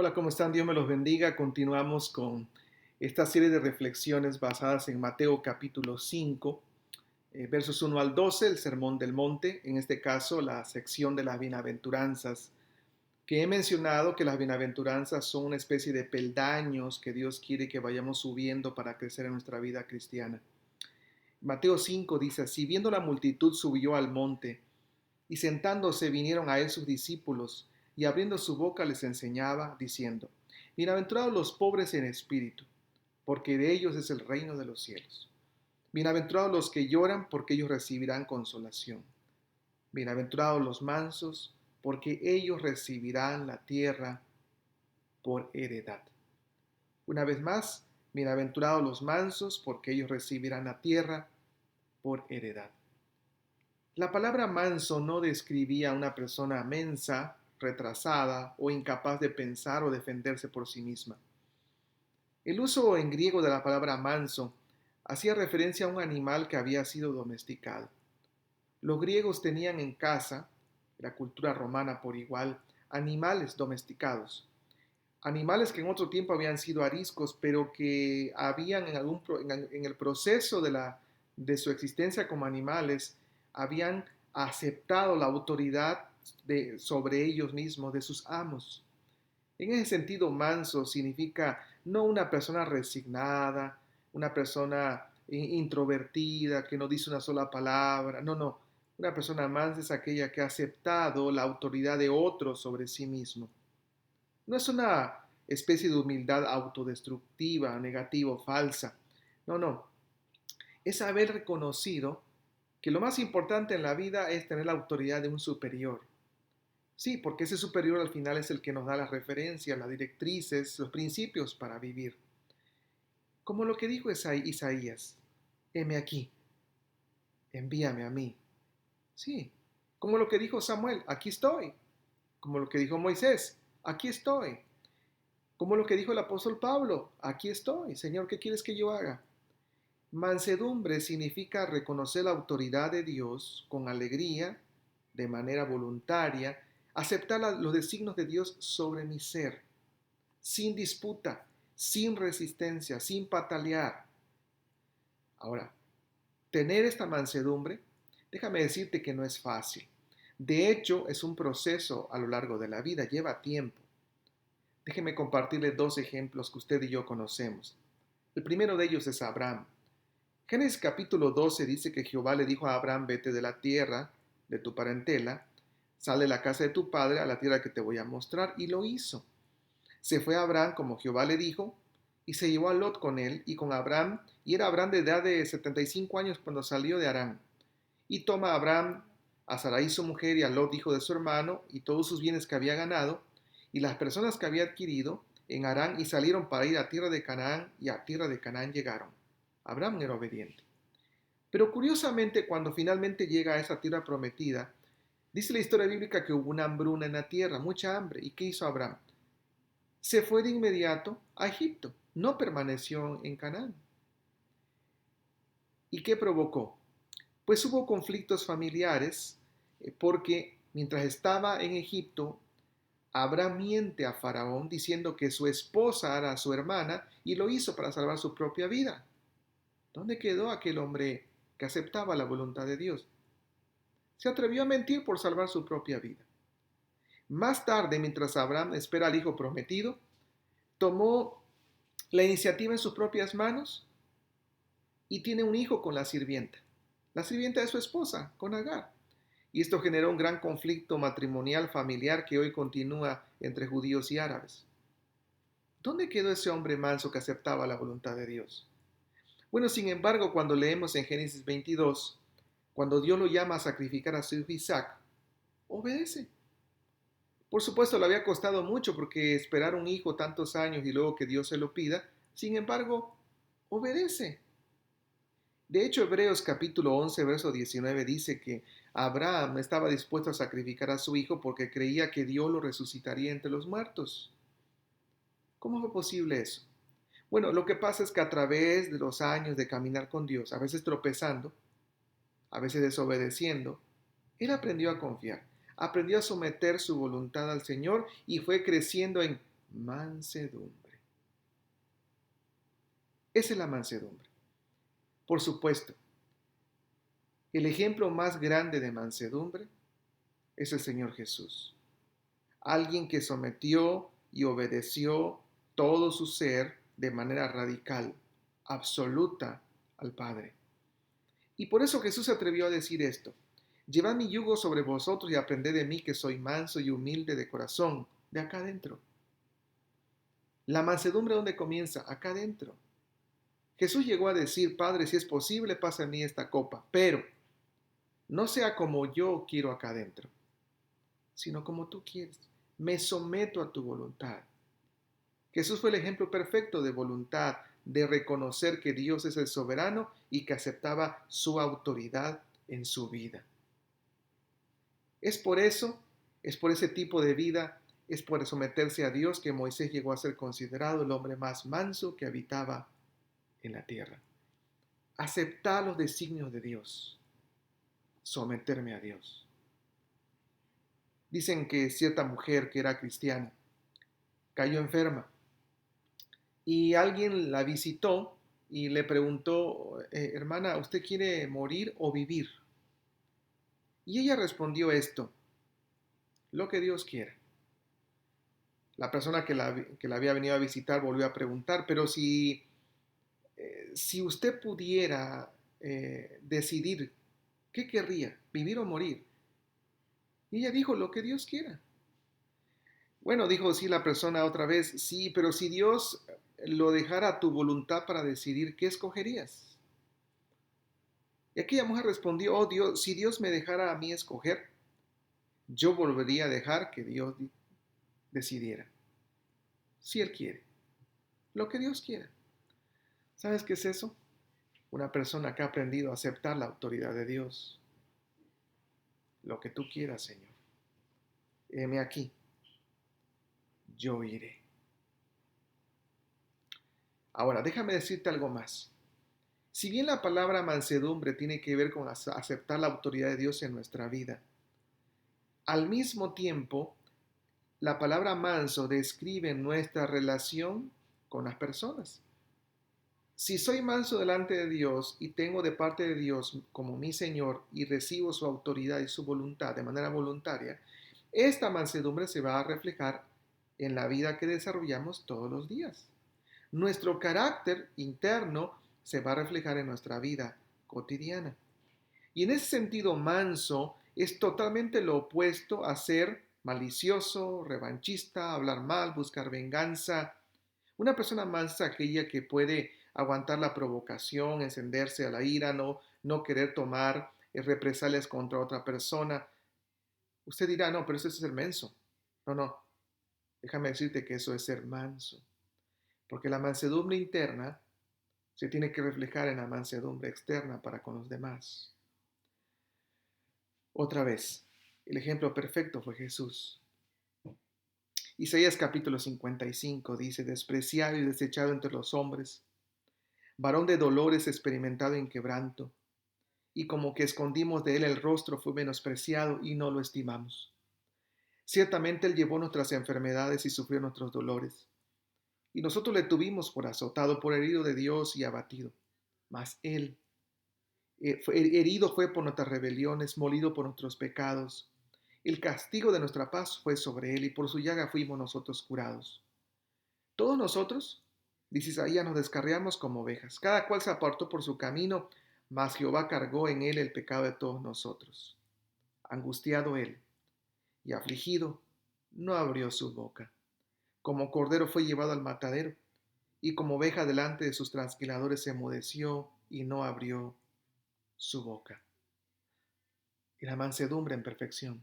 Hola, ¿cómo están? Dios me los bendiga. Continuamos con esta serie de reflexiones basadas en Mateo capítulo 5, versos 1 al 12, el Sermón del Monte, en este caso la sección de las bienaventuranzas, que he mencionado que las bienaventuranzas son una especie de peldaños que Dios quiere que vayamos subiendo para crecer en nuestra vida cristiana. Mateo 5 dice así: viendo la multitud subió al monte, y sentándose vinieron a él sus discípulos, y abriendo su boca les enseñaba, diciendo: bienaventurados los pobres en espíritu, porque de ellos es el reino de los cielos. Bienaventurados los que lloran, porque ellos recibirán consolación. Bienaventurados los mansos, porque ellos recibirán la tierra por heredad. Una vez más, bienaventurados los mansos, porque ellos recibirán la tierra por heredad. La palabra manso no describía a una persona mensa, retrasada o incapaz de pensar o defenderse por sí misma. El uso en griego de la palabra manso hacía referencia a un animal que había sido domesticado. Los griegos tenían en casa, la cultura romana por igual, animales domesticados. Animales que en otro tiempo habían sido ariscos, pero que habían en el proceso de su existencia como animales, habían aceptado la autoridad sobre ellos mismos, de sus amos. En ese sentido, manso significa no una persona resignada, una persona introvertida, que no dice una sola palabra. No, no. Una persona mansa es aquella que ha aceptado la autoridad de otro sobre sí mismo. No es una especie de humildad autodestructiva, negativa o falsa. No, no. Es haber reconocido que lo más importante en la vida es tener la autoridad de un superior. Sí, porque ese superior al final es el que nos da las referencias, las directrices, los principios para vivir. Como lo que dijo Isaías: heme aquí, envíame a mí. Sí, como lo que dijo Samuel: aquí estoy. Como lo que dijo Moisés: aquí estoy. Como lo que dijo el apóstol Pablo: aquí estoy, Señor, ¿qué quieres que yo haga? Mansedumbre significa reconocer la autoridad de Dios con alegría, de manera voluntaria, aceptar los designios de Dios sobre mi ser, sin disputa, sin resistencia, sin patalear. Ahora, tener esta mansedumbre, déjame decirte que no es fácil. De hecho, es un proceso a lo largo de la vida, lleva tiempo. Déjeme compartirle dos ejemplos que usted y yo conocemos. El primero de ellos es Abraham. Génesis capítulo 12 dice que Jehová le dijo a Abraham: vete de la tierra de tu parentela, sale de la casa de tu padre a la tierra que te voy a mostrar, y lo hizo. Se fue Abraham como Jehová le dijo, y se llevó a Lot con él y con Abraham, y era Abraham de edad de 75 años cuando salió de Harán. Y toma a Abraham a Sarai su mujer y a Lot hijo de su hermano, y todos sus bienes que había ganado, y las personas que había adquirido en Harán, y salieron para ir a tierra de Canaán, y a tierra de Canaán llegaron. Abraham era obediente. Pero curiosamente, cuando finalmente llega a esa tierra prometida, dice la historia bíblica que hubo una hambruna en la tierra, mucha hambre. ¿Y qué hizo Abraham? Se fue de inmediato a Egipto, no permaneció en Canaán. ¿Y qué provocó? Pues hubo conflictos familiares, porque mientras estaba en Egipto, Abraham miente a Faraón diciendo que su esposa era su hermana, y lo hizo para salvar su propia vida. ¿Dónde quedó aquel hombre que aceptaba la voluntad de Dios? Se atrevió a mentir por salvar su propia vida. Más tarde, mientras Abraham espera al hijo prometido, tomó la iniciativa en sus propias manos y tiene un hijo con la sirvienta. La sirvienta es su esposa, con Agar. Y esto generó un gran conflicto matrimonial familiar que hoy continúa entre judíos y árabes. ¿Dónde quedó ese hombre manso que aceptaba la voluntad de Dios? Bueno, sin embargo, cuando leemos en Génesis 22, cuando Dios lo llama a sacrificar a su hijo Isaac, obedece. Por supuesto, le había costado mucho, porque esperar un hijo tantos años y luego que Dios se lo pida, sin embargo, obedece. De hecho, Hebreos capítulo 11, verso 19 dice que Abraham estaba dispuesto a sacrificar a su hijo porque creía que Dios lo resucitaría entre los muertos. ¿Cómo fue posible eso? Bueno, lo que pasa es que a través de los años de caminar con Dios, a veces tropezando, a veces desobedeciendo, él aprendió a confiar, aprendió a someter su voluntad al Señor y fue creciendo en mansedumbre. Esa es la mansedumbre. Por supuesto, el ejemplo más grande de mansedumbre es el Señor Jesús. Alguien que sometió y obedeció todo su ser de manera radical, absoluta al Padre. Y por eso Jesús se atrevió a decir esto: llevad mi yugo sobre vosotros y aprended de mí, que soy manso y humilde de corazón, de acá adentro. La mansedumbre, ¿dónde comienza? Acá adentro. Jesús llegó a decir: Padre, si es posible, pasa a mí esta copa, pero no sea como yo quiero acá adentro, sino como tú quieres. Me someto a tu voluntad. Jesús fue el ejemplo perfecto de voluntad, de reconocer que Dios es el soberano y que aceptaba su autoridad en su vida. Es por eso, es por ese tipo de vida, es por someterse a Dios que Moisés llegó a ser considerado el hombre más manso que habitaba en la tierra. Aceptar los designios de Dios, someterme a Dios. Dicen que cierta mujer que era cristiana cayó enferma y alguien la visitó y le preguntó: hermana, ¿usted quiere morir o vivir? Y ella respondió esto: lo que Dios quiera. La persona que la había venido a visitar volvió a preguntar: pero si usted pudiera decidir, ¿qué querría? ¿Vivir o morir? Y ella dijo: lo que Dios quiera. Bueno, dijo sí la persona otra vez: sí, pero si Dios lo dejara a tu voluntad para decidir, ¿qué escogerías? Y aquella mujer respondió: oh Dios, si Dios me dejara a mí escoger, yo volvería a dejar que Dios decidiera. Si Él quiere, lo que Dios quiera. ¿Sabes qué es eso? Una persona que ha aprendido a aceptar la autoridad de Dios. Lo que tú quieras, Señor. Heme aquí, yo iré. Ahora, déjame decirte algo más. Si bien la palabra mansedumbre tiene que ver con aceptar la autoridad de Dios en nuestra vida, al mismo tiempo, la palabra manso describe nuestra relación con las personas. Si soy manso delante de Dios y tengo de parte de Dios como mi Señor y recibo su autoridad y su voluntad de manera voluntaria, esta mansedumbre se va a reflejar en la vida que desarrollamos todos los días. Nuestro carácter interno se va a reflejar en nuestra vida cotidiana. Y en ese sentido, manso es totalmente lo opuesto a ser malicioso, revanchista, hablar mal, buscar venganza. Una persona mansa es aquella que puede aguantar la provocación, encenderse a la ira, no querer tomar represalias contra otra persona. Usted dirá: no, pero eso es ser menso. No, no, déjame decirte que eso es ser manso. Porque la mansedumbre interna se tiene que reflejar en la mansedumbre externa para con los demás. Otra vez, el ejemplo perfecto fue Jesús. Isaías capítulo 55 dice: despreciado y desechado entre los hombres, varón de dolores, experimentado en quebranto, y como que escondimos de él el rostro, fue menospreciado y no lo estimamos. Ciertamente él llevó nuestras enfermedades y sufrió nuestros dolores, y nosotros le tuvimos por azotado, por herido de Dios y abatido. Mas él, herido fue por nuestras rebeliones, molido por nuestros pecados. El castigo de nuestra paz fue sobre él, y por su llaga fuimos nosotros curados. Todos nosotros, dice Isaías, nos descarriamos como ovejas. Cada cual se apartó por su camino, mas Jehová cargó en él el pecado de todos nosotros. Angustiado él y afligido, no abrió su boca. Como cordero fue llevado al matadero, y como oveja delante de sus trasquiladores se enmudeció y no abrió su boca. Y la mansedumbre en perfección,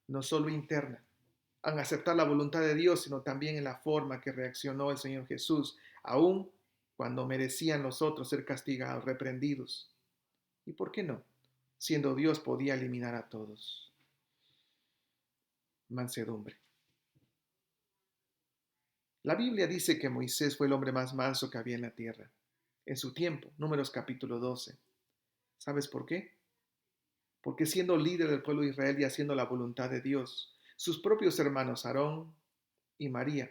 no solo interna, en aceptar la voluntad de Dios, sino también en la forma que reaccionó el Señor Jesús, aun cuando merecían nosotros ser castigados, reprendidos. ¿Y por qué no? Siendo Dios podía eliminar a todos. Mansedumbre. La Biblia dice que Moisés fue el hombre más manso que había en la tierra, en su tiempo, Números capítulo 12. ¿Sabes por qué? Porque siendo líder del pueblo de Israel y haciendo la voluntad de Dios, sus propios hermanos Aarón y María.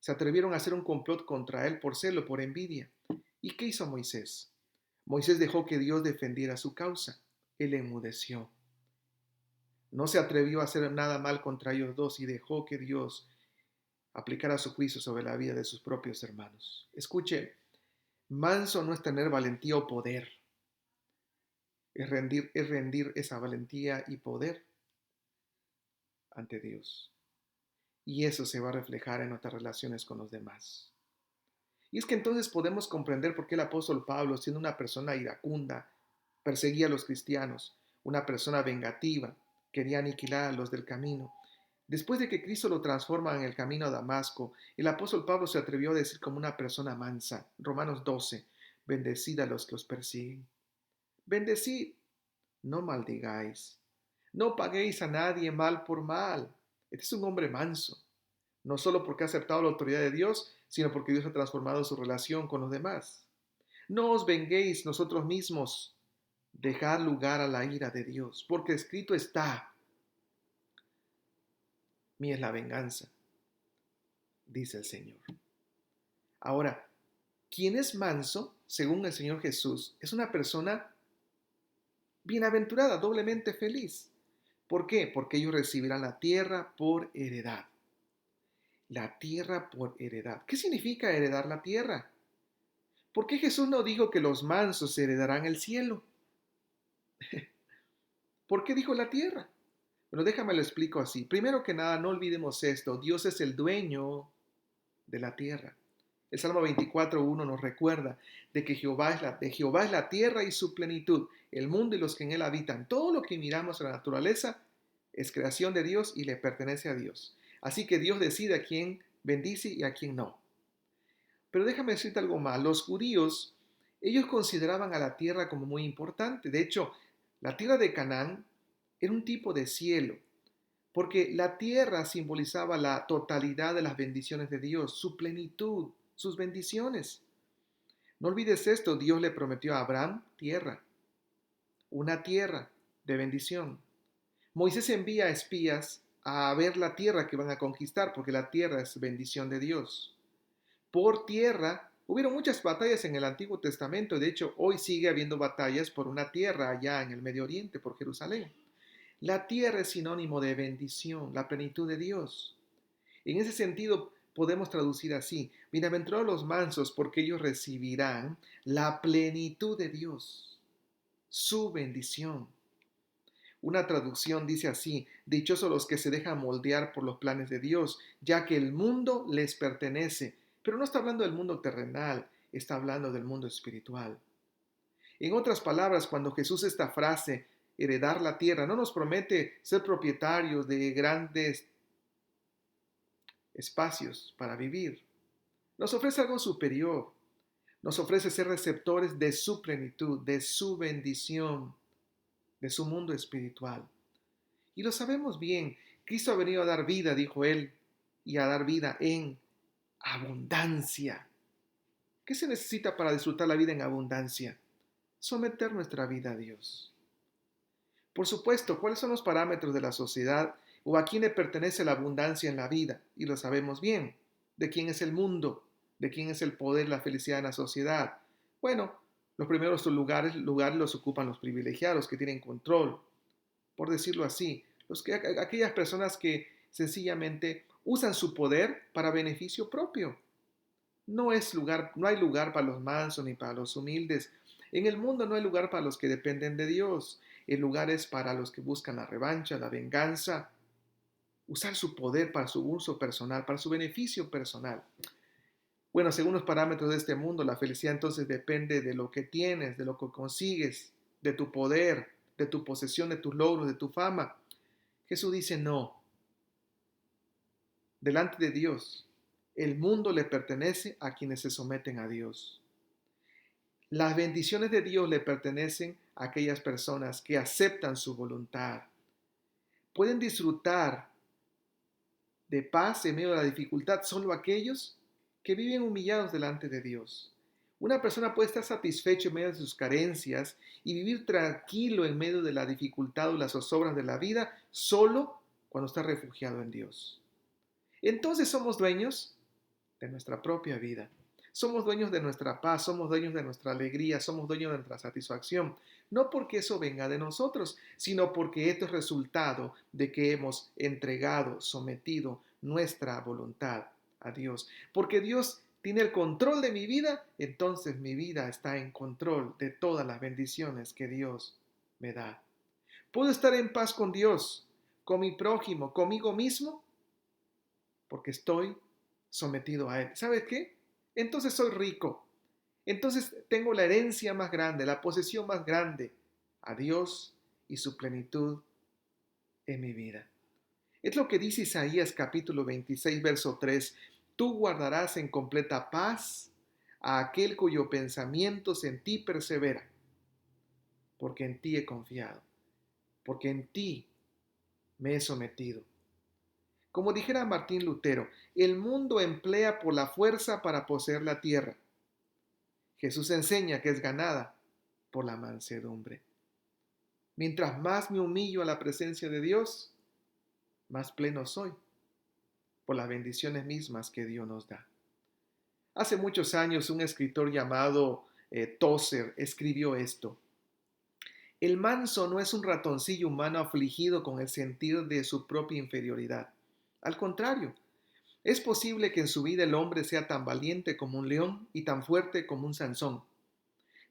Se atrevieron a hacer un complot contra él por celo, por envidia. ¿Y qué hizo Moisés? Moisés dejó que Dios defendiera su causa. Él enmudeció. No se atrevió a hacer nada mal contra ellos dos y dejó que Dios aplicara su juicio sobre la vida de sus propios hermanos. Escuche, manso no es tener valentía o poder, es rendir esa valentía y poder ante Dios. Y eso se va a reflejar en nuestras relaciones con los demás. Y es que entonces podemos comprender por qué el apóstol Pablo, siendo una persona iracunda, perseguía a los cristianos, una persona vengativa, quería aniquilar a los del camino. Después de que Cristo lo transforma en el camino a Damasco, el apóstol Pablo se atrevió a decir como una persona mansa, Romanos 12, bendecid a los que os persiguen. Bendecid, no maldigáis, no paguéis a nadie mal por mal. Este es un hombre manso, no solo porque ha aceptado la autoridad de Dios, sino porque Dios ha transformado su relación con los demás. No os venguéis nosotros mismos, dejad lugar a la ira de Dios, porque escrito está, mía es la venganza, dice el Señor. Ahora, quien es manso, según el Señor Jesús, es una persona bienaventurada, doblemente feliz. ¿Por qué? Porque ellos recibirán la tierra por heredad. La tierra por heredad. ¿Qué significa heredar la tierra? ¿Por qué Jesús no dijo que los mansos heredarán el cielo? ¿Por qué dijo la tierra? Bueno, déjame lo explico así. Primero que nada, no olvidemos esto. Dios es el dueño de la tierra. El Salmo 24:1 nos recuerda de que Jehová es la tierra y su plenitud, el mundo y los que en él habitan. Todo lo que miramos en la naturaleza es creación de Dios y le pertenece a Dios. Así que Dios decide a quién bendice y a quién no. Pero déjame decirte algo más. Los judíos, ellos consideraban a la tierra como muy importante. De hecho, la tierra de Canaán era un tipo de cielo, porque la tierra simbolizaba la totalidad de las bendiciones de Dios, su plenitud, sus bendiciones. No olvides esto, Dios le prometió a Abraham tierra, una tierra de bendición. Moisés envía espías a ver la tierra que van a conquistar, porque la tierra es bendición de Dios. Por tierra, hubieron muchas batallas en el Antiguo Testamento, de hecho hoy sigue habiendo batallas por una tierra allá en el Medio Oriente, por Jerusalén. La tierra es sinónimo de bendición, la plenitud de Dios. En ese sentido, podemos traducir así: bienaventurados los mansos, porque ellos recibirán la plenitud de Dios, su bendición. Una traducción dice así: dichosos los que se dejan moldear por los planes de Dios, ya que el mundo les pertenece. Pero no está hablando del mundo terrenal, está hablando del mundo espiritual. En otras palabras, cuando Jesús esta frase, heredar la tierra, no nos promete ser propietarios de grandes espacios para vivir. Nos ofrece algo superior. Nos ofrece ser receptores de su plenitud, de su bendición, de su mundo espiritual. Y lo sabemos bien. Cristo ha venido a dar vida, dijo él, y a dar vida en abundancia. ¿Qué se necesita para disfrutar la vida en abundancia? Someter nuestra vida a Dios. Por supuesto, ¿cuáles son los parámetros de la sociedad o a quién le pertenece la abundancia en la vida? Y lo sabemos bien. ¿De quién es el mundo? ¿De quién es el poder, la felicidad en la sociedad? Bueno, los primeros lugares los ocupan los privilegiados que tienen control, por decirlo así, aquellas personas que sencillamente usan su poder para beneficio propio. No hay lugar para los mansos ni para los humildes. En el mundo no hay lugar para los que dependen de Dios. El lugar es para los que buscan la revancha, la venganza, usar su poder para su uso personal, para su beneficio personal. Bueno, según los parámetros de este mundo, la felicidad entonces depende de lo que tienes, de lo que consigues, de tu poder, de tu posesión, de tus logros, de tu fama. Jesús dice no. Delante de Dios, el mundo le pertenece a quienes se someten a Dios. Las bendiciones de Dios le pertenecen a aquellas personas que aceptan su voluntad. Pueden disfrutar de paz en medio de la dificultad solo aquellos que viven humillados delante de Dios. Una persona puede estar satisfecho en medio de sus carencias y vivir tranquilo en medio de la dificultad o las zozobras de la vida solo cuando está refugiado en Dios. Entonces somos dueños de nuestra propia vida. Somos dueños de nuestra paz, somos dueños de nuestra alegría, somos dueños de nuestra satisfacción. No porque eso venga de nosotros, sino porque esto es resultado de que hemos entregado, sometido nuestra voluntad a Dios. Porque Dios tiene el control de mi vida, entonces mi vida está en control de todas las bendiciones que Dios me da. Puedo estar en paz con Dios, con mi prójimo, conmigo mismo, porque estoy sometido a Él. ¿Sabes qué? Entonces soy rico. Entonces tengo la herencia más grande, la posesión más grande, a Dios y su plenitud en mi vida. Es lo que dice Isaías capítulo 26, verso 3. Tú guardarás en completa paz a aquel cuyo pensamientos en ti persevera, porque en ti he confiado, porque en ti me he sometido. Como dijera Martín Lutero, el mundo emplea por la fuerza para poseer la tierra. Jesús enseña que es ganada por la mansedumbre. Mientras más me humillo a la presencia de Dios, más pleno soy por las bendiciones mismas que Dios nos da. Hace muchos años un escritor llamado Tozer escribió esto. El manso no es un ratoncillo humano afligido con el sentir de su propia inferioridad. Al contrario, es posible que en su vida el hombre sea tan valiente como un león y tan fuerte como un Sansón,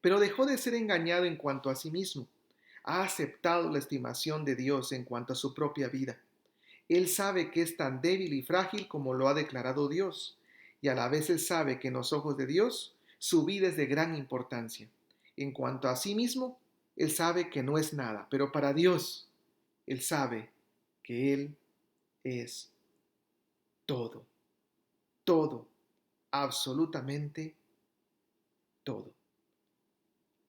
pero dejó de ser engañado en cuanto a sí mismo. Ha aceptado la estimación de Dios en cuanto a su propia vida. Él sabe que es tan débil y frágil como lo ha declarado Dios, y a la vez él sabe que en los ojos de Dios su vida es de gran importancia. En cuanto a sí mismo, él sabe que no es nada, pero para Dios, él sabe que él es todo, todo, absolutamente todo.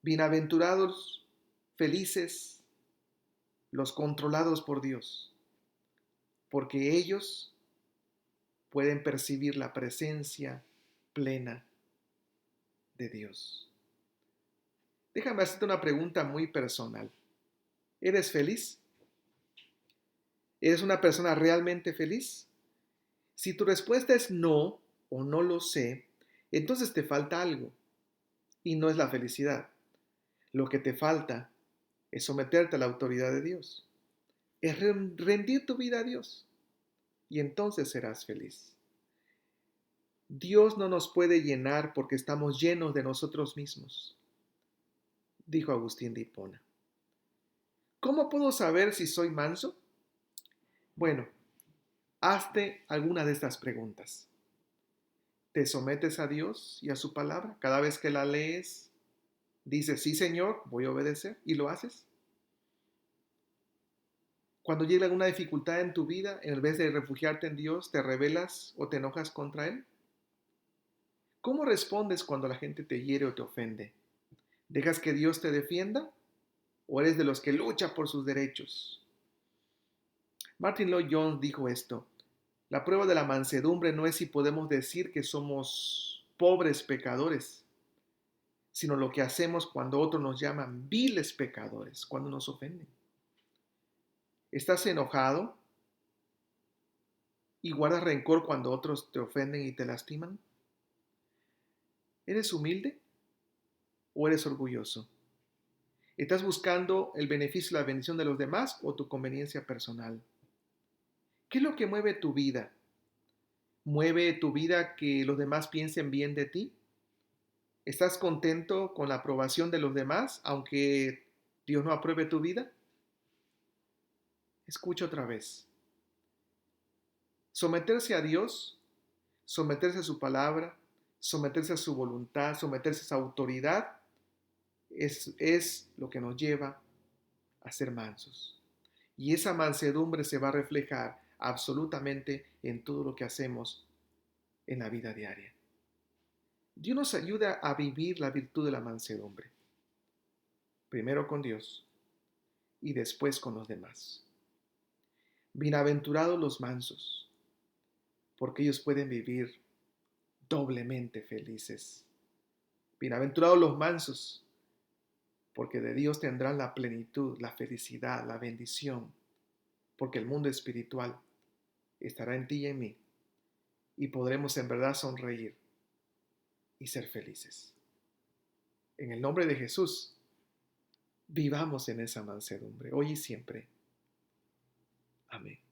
Bienaventurados, felices, los controlados por Dios, porque ellos pueden percibir la presencia plena de Dios. Déjame hacerte una pregunta muy personal. ¿Eres feliz? ¿Eres una persona realmente feliz? Si tu respuesta es no o no lo sé, entonces te falta algo y no es la felicidad. Lo que te falta es someterte a la autoridad de Dios. Es rendir tu vida a Dios y entonces serás feliz. Dios no nos puede llenar porque estamos llenos de nosotros mismos, dijo Agustín de Hipona. ¿Cómo puedo saber si soy manso? Bueno, hazte alguna de estas preguntas. ¿Te sometes a Dios y a su palabra? Cada vez que la lees, dices, sí, Señor, voy a obedecer, y lo haces. Cuando llega alguna dificultad en tu vida, en vez de refugiarte en Dios, ¿te rebelas o te enojas contra Él? ¿Cómo respondes cuando la gente te hiere o te ofende? ¿Dejas que Dios te defienda o eres de los que lucha por sus derechos? Martin Lloyd Jones dijo esto: la prueba de la mansedumbre no es si podemos decir que somos pobres pecadores, sino lo que hacemos cuando otros nos llaman viles pecadores, cuando nos ofenden. ¿Estás enojado y guardas rencor cuando otros te ofenden y te lastiman? ¿Eres humilde o eres orgulloso? ¿Estás buscando el beneficio y la bendición de los demás o tu conveniencia personal? ¿Qué es lo que mueve tu vida? ¿Mueve tu vida que los demás piensen bien de ti? ¿Estás contento con la aprobación de los demás, aunque Dios no apruebe tu vida? Escucha otra vez. Someterse a Dios, someterse a su palabra, someterse a su voluntad, someterse a su autoridad, es lo que nos lleva a ser mansos. Y esa mansedumbre se va a reflejar absolutamente en todo lo que hacemos en la vida diaria. Dios nos ayuda a vivir la virtud de la mansedumbre. Primero con Dios y después con los demás. Bienaventurados los mansos, porque ellos pueden vivir doblemente felices. Bienaventurados los mansos, porque de Dios tendrán la plenitud, la felicidad, la bendición, porque el mundo espiritual estará en ti y en mí y podremos en verdad sonreír y ser felices. En el nombre de Jesús, vivamos en esa mansedumbre, hoy y siempre. Amén.